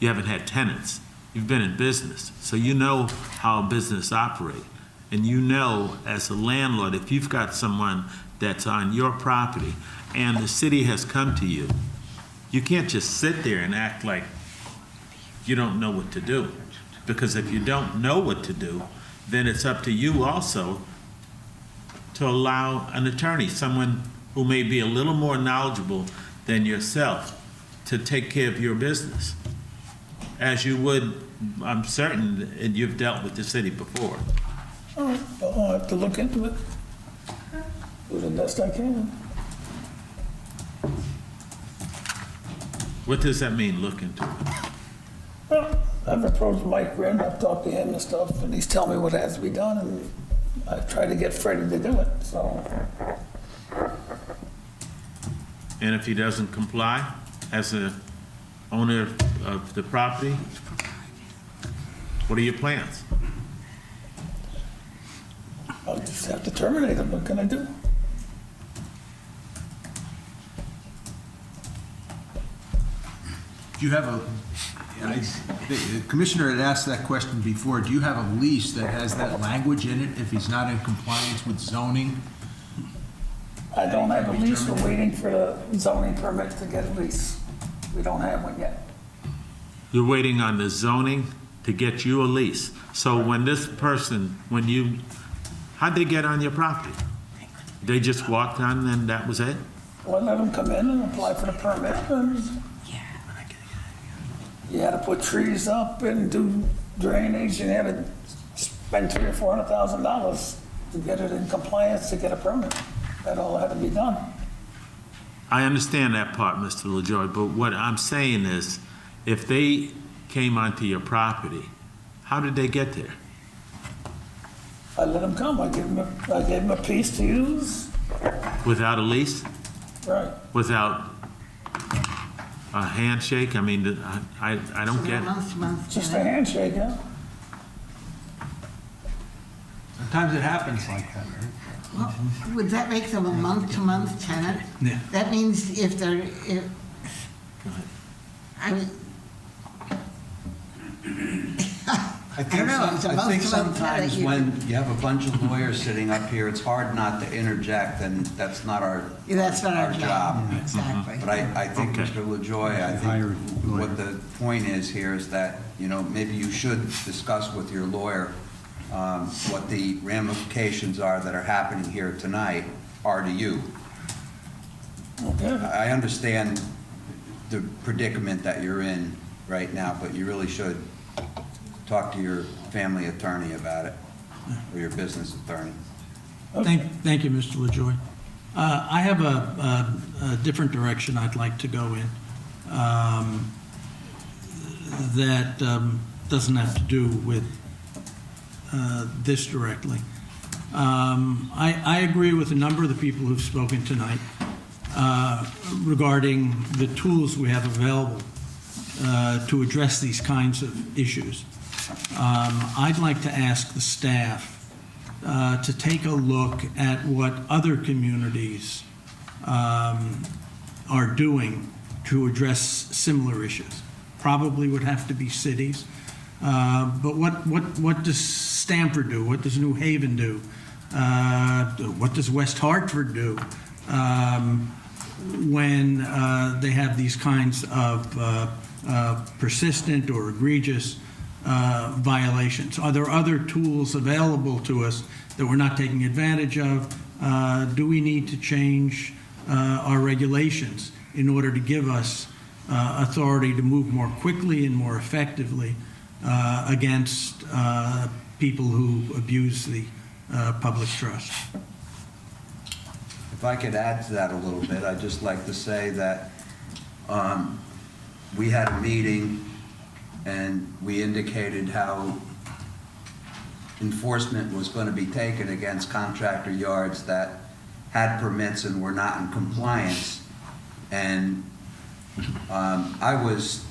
had tenants, you've been in business. So you know how a business operates. And you know, as a landlord, if you've got someone that's on your property and the city has come to you, you can't just sit there and act like you don't know what to do. Because if you don't know what to do, then it's up to you also to allow an attorney, someone who may be a little more knowledgeable than yourself, to take care of your business. As you would, I'm certain that you've dealt with the city before. all right, I'll have to look into it. Do the best I can. What does that mean, look into it? Well, I've approached Mike Wren, I've talked to him and stuff, and he's telling me what has to be done, and I've tried to get Freddie to do it, so. And if he doesn't comply as a owner of the property, what are your plans? I'll just have to terminate him, what can I do? Do you have the commissioner had asked that question before. Do you have a lease that has that language in it if he's not in compliance with zoning? I don't have a lease, we're waiting for the zoning permit to get a lease. We don't have one yet. You're waiting on the zoning to get you a lease. So when this person, how'd they get on your property? They just walked on and that was it? Well, I let them come in and apply for the permit, and you had to put trees up and do drainage, and you had to spend $300,000 or $400,000 to get it in compliance to get a permit. That all had to be done. I understand that part, Mr. LaJoy, but what I'm saying is, if they came onto your property, how did they get there? I let them come, I gave them a piece to use. Without a lease? Right. Without a handshake? I mean, I don't get it. Just a handshake, yeah. Sometimes it happens like that, right? Well, would that make them a month-to-month tenant? Yeah. That means if I mean, I I don't know, it's I about think something that sometimes you- when you have a bunch of lawyers sitting up here, it's hard not to interject, and that's not our That's not our job, exactly. But I think, Okay. Mr. LaJoy, I think what the point is here is that, maybe you should discuss with your lawyer what the ramifications are that are happening here tonight are to you. Okay. I understand the predicament that you're in right now, but you really should talk to your family attorney about it, or your business attorney. Thank you, Mr. LaJoy. I have a different direction I'd like to go in that doesn't have to do with this directly. I agree with a number of the people who've spoken tonight regarding the tools we have available to address these kinds of issues. I'd like to ask the staff to take a look at what other communities are doing to address similar issues. Probably would have to be cities. But what does Stamford do? What does New Haven do? What does West Hartford do when they have these kinds of persistent or egregious violations? Are there other tools available to us that we're not taking advantage of? Do we need to change our regulations in order to give us authority to move more quickly and more effectively against people who abuse the public trust? If I could add to that a little bit, I'd just like to say that we had a meeting and we indicated how enforcement was going to be taken against contractor yards that had permits and were not in compliance. And I was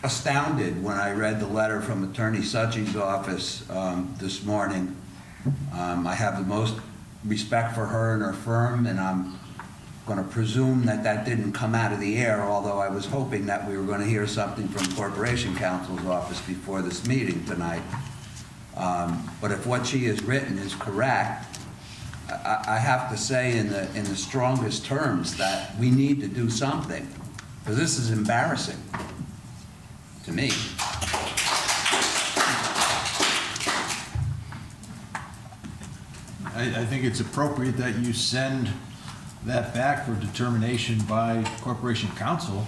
astounded when I read the letter from Attorney Succi's office this morning. I have the most respect for her and her firm, and I'm going to presume that that didn't come out of the air, although I was hoping that we were going to hear something from Corporation Counsel's office before this meeting tonight. But if what she has written is correct, I have to say in the strongest terms that we need to do something, because this is embarrassing to me. I think it's appropriate that you send that back for determination by Corporation Counsel,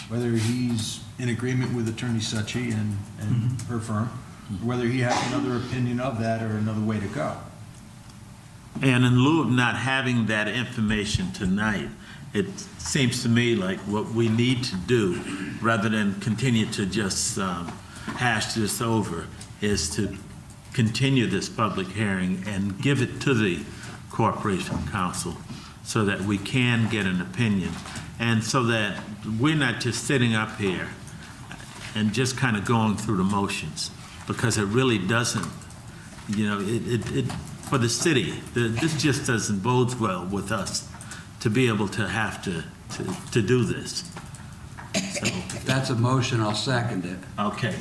whether he's in agreement with Attorney Succi and her firm, or whether he has another opinion of that or another way to go. And in lieu of not having that information tonight, it seems to me like what we need to do, rather than continue to just hash this over, is to continue this public hearing and give it to the Corporation Counsel so that we can get an opinion, and so that we're not just sitting up here and just kind of going through the motions, because it really doesn't, it for the city, this just doesn't bode well with us to be able to have to do this. So, If that's a motion, I'll second it. okay,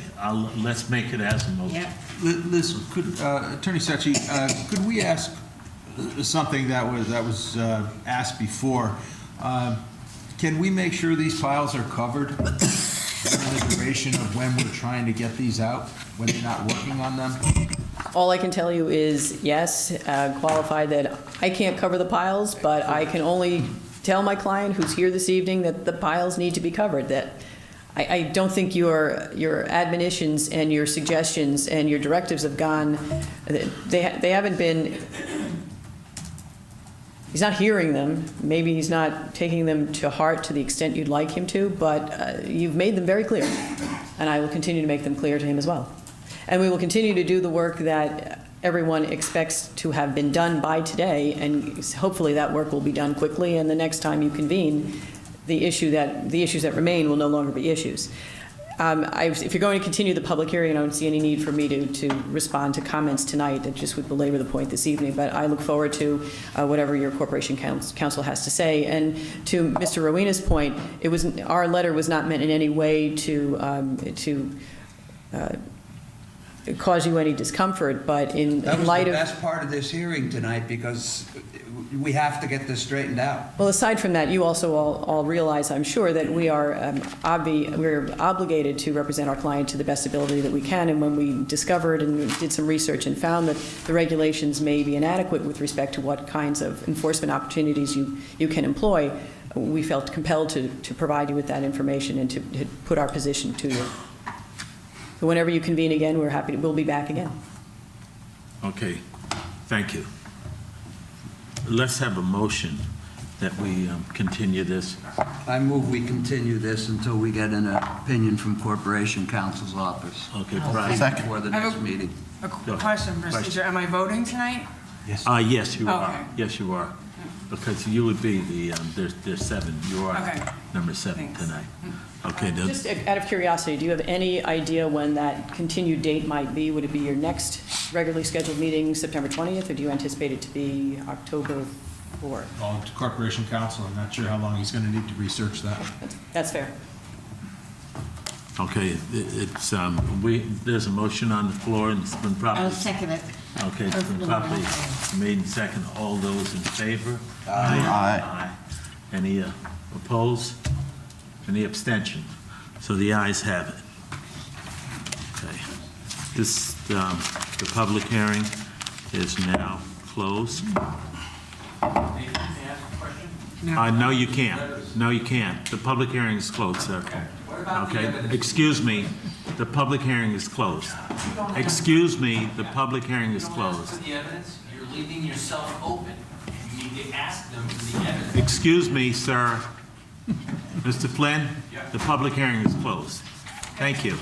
let's make it as a motion. Listen, Attorney Succi, could we ask something that was asked before? Can we make sure these files are covered during the duration of when we're trying to get these out, when they're not working on them? All I can tell you is, yes, qualify that I can't cover the piles, but I can only tell my client who's here this evening that the piles need to be covered, that I don't think your admonitions and your suggestions and your directives have gone, they haven't been, he's not hearing them. Maybe he's not taking them to heart to the extent you'd like him to, but you've made them very clear, and I will continue to make them clear to him as well. And we will continue to do the work that everyone expects to have been done by today, and hopefully that work will be done quickly, and the next time you convene, the issues that remain will no longer be issues. If you're going to continue the public hearing, I don't see any need for me to respond to comments tonight. That just would belabor the point this evening. But I look forward to whatever your corporation counsel has to say. And to Mr. Rowena's point, our letter was not meant in any way to cause you any discomfort. But in That was light the of best part of this hearing tonight, because we have to get this straightened out. Well, aside from that, you also all realize, I'm sure, that we're obligated to represent our client to the best ability that we can. And when we discovered and did some research and found that the regulations may be inadequate with respect to what kinds of enforcement opportunities you can employ, we felt compelled to provide you with that information and to put our position to you. So whenever you convene again, we'll be back again. Okay, thank you. Let's have a motion that we continue this. I move we continue this until we get an opinion from Corporation Counsel's office. Okay, Second. Before the I have next meeting. A question, procedure. Am I voting tonight? Yes, you are. Okay. Yes, you are. Because you would be there's 7. You are Okay. number 7 Thanks. tonight. Okay, Just out of curiosity, do you have any idea when that continued date might be? Would it be your next regularly scheduled meeting, September 20th, or do you anticipate it to be October 4th? Well, to Corporation Counsel, I'm not sure how long he's going to need to research that. That's fair. Okay, it's, there's a motion on the floor, and it's been properly... I'll second it. Okay, it's been properly made and second. All those in favor? Aye. Any opposed? Any abstention? So the ayes have it. Okay. This, the public hearing is now closed. No, you can't. No, you can't. The public hearing is closed, sir. Okay, excuse me. The public hearing is closed. Excuse me, the public hearing is closed. For the evidence, you're leaving yourself open. You need to ask them for the evidence. Excuse me, sir. Mr. Flynn, the public hearing is closed. Thank you.